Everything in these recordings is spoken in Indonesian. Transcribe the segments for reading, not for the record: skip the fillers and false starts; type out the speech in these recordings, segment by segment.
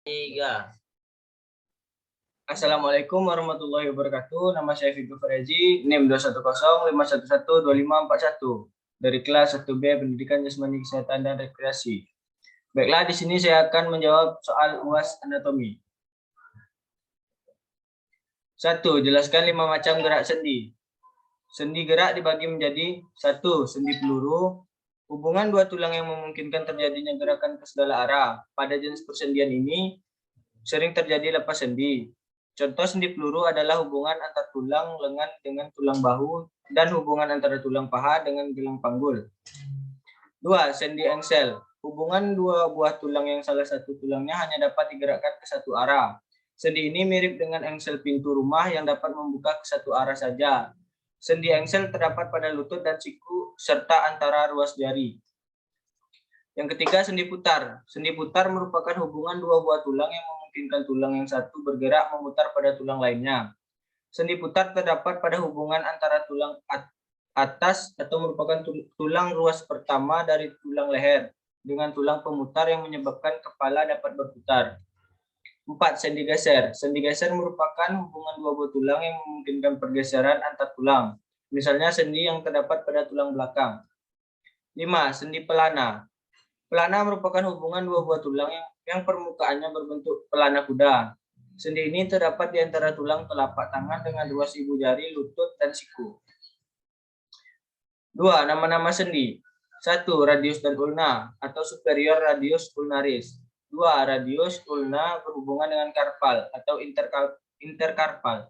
3. Assalamualaikum warahmatullahi wabarakatuh. Nama saya Fiku Faraji, NIM 21051512541 dari kelas 1B Pendidikan Jasmani Kesehatan dan Rekreasi. Baiklah, di sini saya akan menjawab soal UAS anatomi. 1. Jelaskan 5 macam gerak sendi. Sendi gerak dibagi menjadi 1. Sendi peluru. Hubungan dua tulang yang memungkinkan terjadinya gerakan ke segala arah. Pada jenis persendian ini sering terjadi lepas sendi. Contoh sendi peluru adalah hubungan antar tulang lengan dengan tulang bahu dan hubungan antara tulang paha dengan gelang panggul. 2. Sendi engsel. Hubungan dua buah tulang yang salah satu tulangnya hanya dapat digerakkan ke satu arah. Sendi ini mirip dengan engsel pintu rumah yang dapat membuka ke satu arah saja. Sendi engsel terdapat pada lutut dan siku serta antara ruas jari. Yang ketiga, sendi putar. Sendi putar merupakan hubungan dua buah tulang yang memungkinkan tulang yang satu bergerak memutar pada tulang lainnya. Sendi putar terdapat pada hubungan antara tulang atas atau merupakan tulang ruas pertama dari tulang leher dengan tulang pemutar yang menyebabkan kepala dapat berputar. 4. Sendi geser. Sendi geser merupakan hubungan dua buah tulang yang memungkinkan pergeseran antar tulang. Misalnya sendi yang terdapat pada tulang belakang. 5. Sendi pelana. Pelana merupakan hubungan dua buah tulang yang permukaannya berbentuk pelana kuda. Sendi ini terdapat di antara tulang telapak tangan dengan ruas ibu jari, lutut, dan siku. 2. Nama-nama sendi. 1. Radius dan ulna atau superior radius ulnaris. 2. Radius ulna berhubungan dengan karpal atau interkarpal.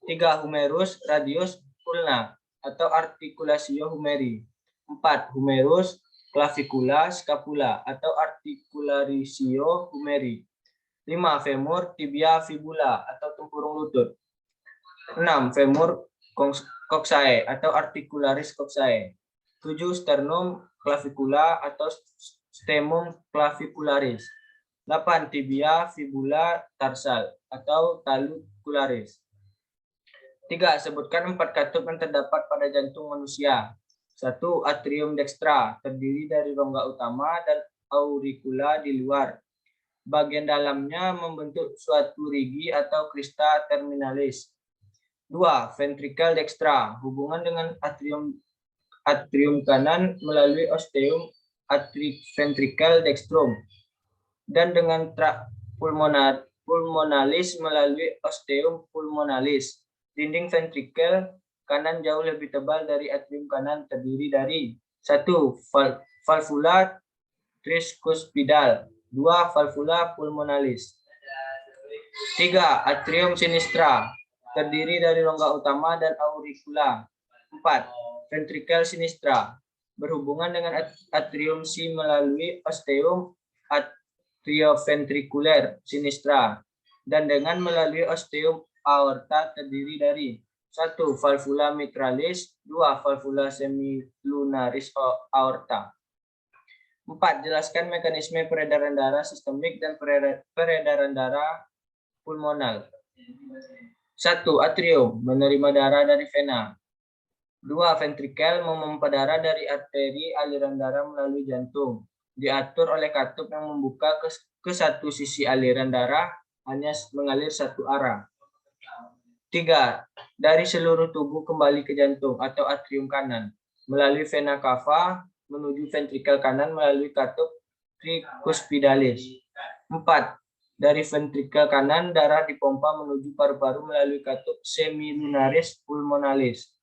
3. Humerus radius ulna atau articulatio humeri. 4. Humerus clavicula scapula atau articularisio humeri. 5. Femur tibia fibula atau tempurung lutut. 6. Femur coxae atau articularis coxae. 7. Sternum clavicula atau stemum clavicularis. 8. Tibia fibula tarsal atau talus. 3. Sebutkan 4 katup yang terdapat pada jantung manusia. 1. Atrium dextra, terdiri dari rongga utama dan auricula di luar. Bagian dalamnya membentuk suatu rigi atau crista terminalis. 2. Ventricle dextra, hubungan dengan atrium kanan melalui osteum ventricle dextrum dan dengan trakt pulmonalis melalui osteum pulmonalis. Dinding ventrikel kanan jauh lebih tebal dari atrium kanan, terdiri dari 1. Valvula tricuspidal. 2. Valvula pulmonalis. 3. Atrium sinistra, terdiri dari rongga utama dan auricula. 4. Ventricle sinistra, berhubungan dengan atrium si melalui osteum atrioventricular sinistra dan dengan melalui osteum aorta, terdiri dari 1. Valvula mitralis. 2. Valvula semilunaris aorta. 4. Jelaskan mekanisme peredaran darah sistemik dan peredaran darah pulmonal. 1. Atrium, menerima darah dari vena. 2. Ventrikel, memompa darah dari arteri aliran darah melalui jantung. Diatur oleh katup yang membuka ke satu sisi aliran darah hanya mengalir satu arah. 3. Dari seluruh tubuh kembali ke jantung atau atrium kanan melalui vena cava menuju ventrikel kanan melalui katup tricuspidalis. 4. Dari ventrikel kanan darah dipompa menuju paru-paru melalui katup semilunaris pulmonalis.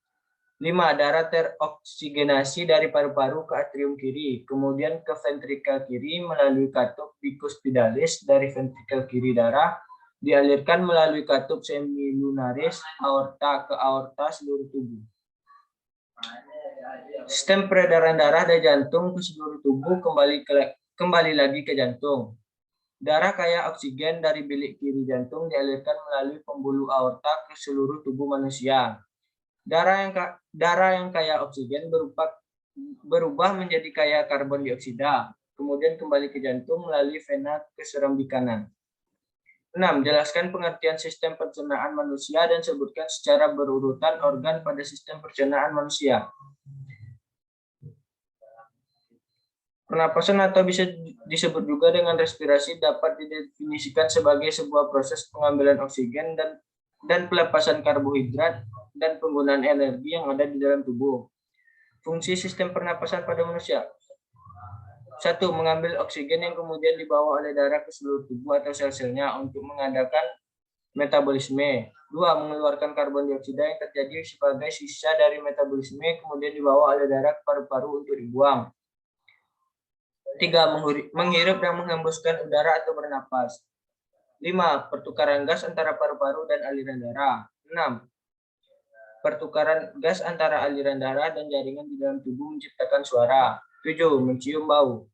5. Darah teroksigenasi dari paru-paru ke atrium kiri, kemudian ke ventrikel kiri melalui katup bicuspidalis. Dari ventrikel kiri darah dialirkan melalui katup semilunaris aorta ke aorta seluruh tubuh. Sistem peredaran darah dari jantung ke seluruh tubuh kembali lagi ke jantung. Darah kaya oksigen dari bilik kiri jantung dialirkan melalui pembuluh aorta ke seluruh tubuh manusia. Darah yang kaya oksigen berubah menjadi kaya karbon dioksida, kemudian kembali ke jantung melalui vena ke serambi kanan. 6. Jelaskan pengertian sistem pencernaan manusia dan sebutkan secara berurutan organ pada sistem pencernaan manusia. Pernapasan atau bisa disebut juga dengan respirasi dapat didefinisikan sebagai sebuah proses pengambilan oksigen dan pelepasan karbohidrat dan penggunaan energi yang ada di dalam tubuh. Fungsi sistem pernapasan pada manusia. 1. Mengambil oksigen yang kemudian dibawa oleh darah ke seluruh tubuh atau sel-selnya untuk mengadakan metabolisme. 2. Mengeluarkan karbon dioksida yang terjadi sebagai sisa dari metabolisme kemudian dibawa oleh darah ke paru-paru untuk dibuang. 3. Menghirup dan menghembuskan udara atau bernapas. 5. Pertukaran gas antara paru-paru dan aliran darah. 6. Pertukaran gas antara aliran darah dan jaringan di dalam tubuh menciptakan suara. 7. Mencium bau.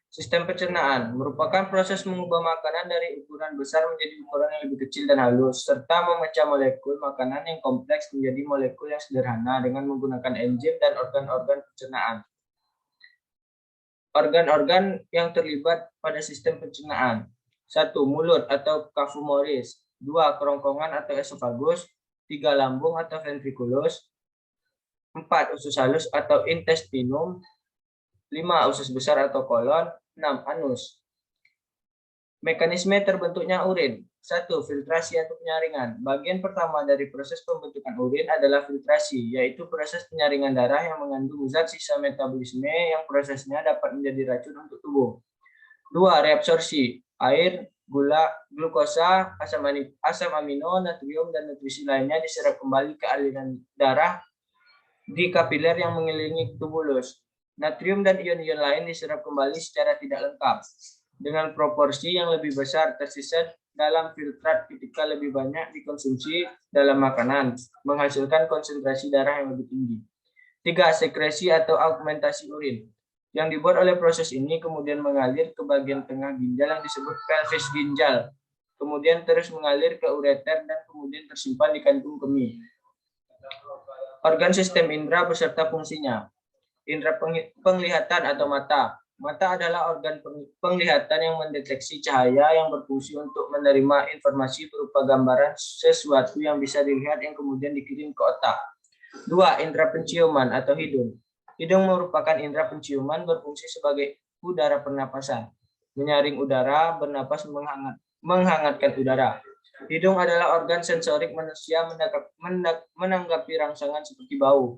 Sistem pencernaan merupakan proses mengubah makanan dari ukuran besar menjadi ukuran yang lebih kecil dan halus, serta memecah molekul makanan yang kompleks menjadi molekul yang sederhana dengan menggunakan enzim dan organ-organ pencernaan. Organ-organ yang terlibat pada sistem pencernaan. 1. Mulut atau kapfumoris. 2. Kerongkongan atau esofagus. 3. Lambung atau ventriculus. 4. Usus halus atau intestinum. 5. Usus besar atau kolon. 6. Anus. Mekanisme terbentuknya urin. 1. Filtrasi atau penyaringan. Bagian pertama dari proses pembentukan urin adalah filtrasi, yaitu proses penyaringan darah yang mengandung zat sisa metabolisme yang prosesnya dapat menjadi racun untuk tubuh. 2. Reabsorpsi. Air, gula, glukosa, asam amino, natrium, dan nutrisi lainnya diserap kembali ke aliran darah di kapiler yang mengelilingi tubulus. Natrium dan ion-ion lain diserap kembali secara tidak lengkap, dengan proporsi yang lebih besar tersisa dalam filtrat ketika lebih banyak dikonsumsi dalam makanan, menghasilkan konsentrasi darah yang lebih tinggi. 3. Sekresi atau augmentasi urin. Yang dibuat oleh proses ini kemudian mengalir ke bagian tengah ginjal yang disebut pelvis ginjal, kemudian terus mengalir ke ureter dan kemudian tersimpan di kantung kemih. Organ sistem indera beserta fungsinya. Indera penglihatan atau mata. Mata adalah organ penglihatan yang mendeteksi cahaya yang berfungsi untuk menerima informasi berupa gambaran sesuatu yang bisa dilihat yang kemudian dikirim ke otak. 2. Indera penciuman atau hidung. Hidung merupakan indera penciuman berfungsi sebagai udara pernapasan. Menyaring udara, bernapas menghangatkan udara. Hidung adalah organ sensorik manusia menanggapi rangsangan seperti bau.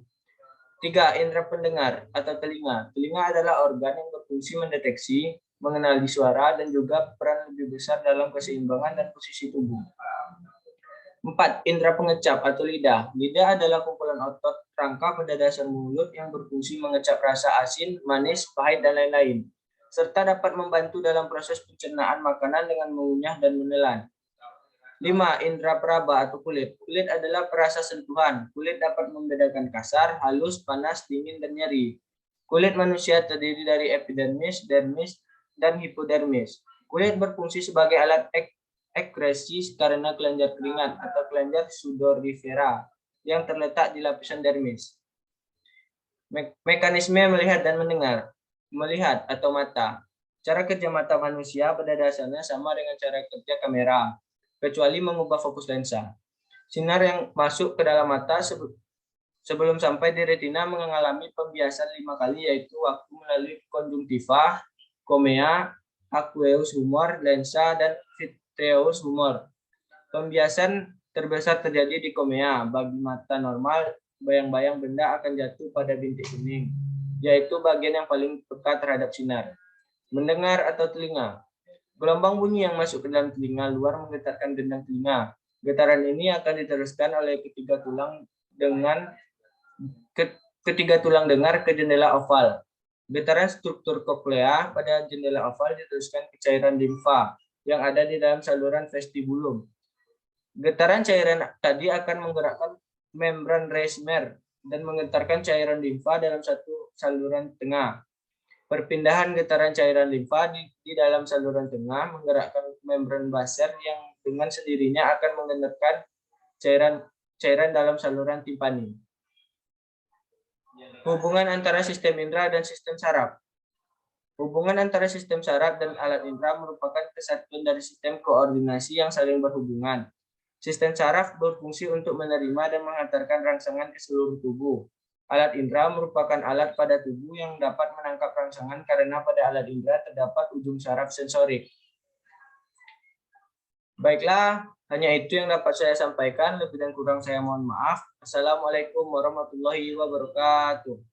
3. Indera pendengar atau telinga. Telinga adalah organ yang berfungsi mendeteksi, mengenali suara, dan juga peran lebih besar dalam keseimbangan dan posisi tubuh. 4. Indera pengecap atau lidah. Lidah adalah kumpulan otot rangka pada dasar mulut yang berfungsi mengecap rasa asin, manis, pahit, dan lain-lain, serta dapat membantu dalam proses pencernaan makanan dengan mengunyah dan menelan. 5. Indera peraba atau kulit. Kulit adalah perasa sentuhan. Kulit dapat membedakan kasar, halus, panas, dingin, dan nyeri. Kulit manusia terdiri dari epidermis, dermis, dan hipodermis. Kulit berfungsi sebagai alat ekskresi karena kelenjar keringat atau kelenjar sudorifera yang terletak di lapisan dermis. Mekanisme melihat dan mendengar. Melihat atau mata. Cara kerja mata manusia pada dasarnya sama dengan cara kerja kamera, kecuali mengubah fokus lensa. Sinar yang masuk ke dalam mata sebelum sampai di retina mengalami pembiasan 5 kali, yaitu waktu melalui konjungtiva, kornea, aqueous humor, lensa, dan vitreous humor. Pembiasan terbesar terjadi di kornea. Bagi mata normal, bayang-bayang benda akan jatuh pada bintik kuning, yaitu bagian yang paling peka terhadap sinar. Mendengar atau telinga. Gelombang bunyi yang masuk ke dalam telinga luar menggetarkan gendang telinga. Getaran ini akan diteruskan oleh ketiga tulang dengar ke jendela oval. Getaran struktur koklea pada jendela oval diteruskan ke cairan limfa yang ada di dalam saluran vestibulum. Getaran cairan tadi akan menggerakkan membran Reisner dan menggetarkan cairan limfa dalam satu saluran tengah. Perpindahan getaran cairan limfa di dalam saluran tengah menggerakkan membran baser yang dengan sendirinya akan menggetarkan cairan dalam saluran timpani. Hubungan antara sistem indera dan sistem saraf. Hubungan antara sistem saraf dan alat indera merupakan kesatuan dari sistem koordinasi yang saling berhubungan. Sistem saraf berfungsi untuk menerima dan menghantarkan rangsangan ke seluruh tubuh. Alat indera merupakan alat pada tubuh yang dapat menangkap rangsangan karena pada alat indera terdapat ujung saraf sensorik. Baiklah, hanya itu yang dapat saya sampaikan. Lebih dan kurang saya mohon maaf. Assalamualaikum warahmatullahi wabarakatuh.